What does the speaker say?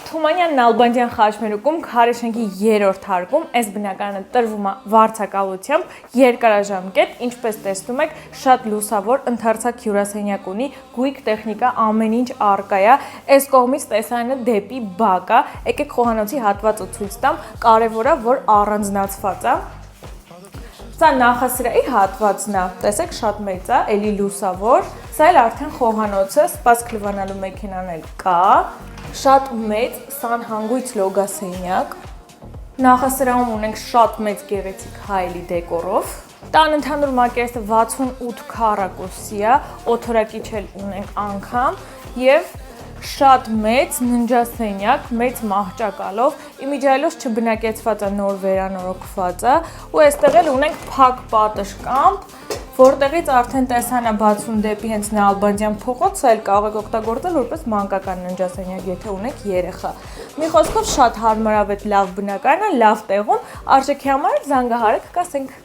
Թումանյան Նալբանդյան խաչմերուկում քարեշենքի 3-րդ հարկում այս բնակարանը տրվում է վարձակալությամբ երկարաժամկետ, ինչպես տեսնում եք, շատ լուսավոր ընդարձակ հյուրասենյակ ունի, գույք տեխնիկա, ամեն ինչ առկա է, այս կողմից տեսարանը դեպի բակ է, եկեք խոհանոցի հատվածը ցույց տամ, կարևոր է, որ առանձնացված է։ Սա նախասրահի հատվածն է, տեսեք շատ մեծ է, էլի լուսավոր, սա էլ արդեն խոհանոցը, սպասք լվանալու մեքենան էլ կա, շատ մեծ սանհանգույց լոգասենյակ, նախասրահում ունենք շատ մեծ գեղեցիկ հայելի դեկորով, տան ընդհանուր մակերեսը 68 քառակուսի է, օթորակիչ էլ ունենք անգամ և շատ մեծ ննջասենյակ, մեծ մահճակալով, իմիջիայլոց չբնակեցված է, նոր վերանորոգված է ու այստեղ էլ ունենք փակ պատշգամբ, որտեղից արդեն տեսան է բացում դեպի հենց Նալբանդյան փողոց, սա էլ կարող եք օգտագործել որպես մանկական ննջասենյակ, եթե ունեք երեխա։ Մի խոսքով շատ հարմարավետ լավ բնակարան է, լավ տեղում, արժեքի համար զանգահարեք, կասենք։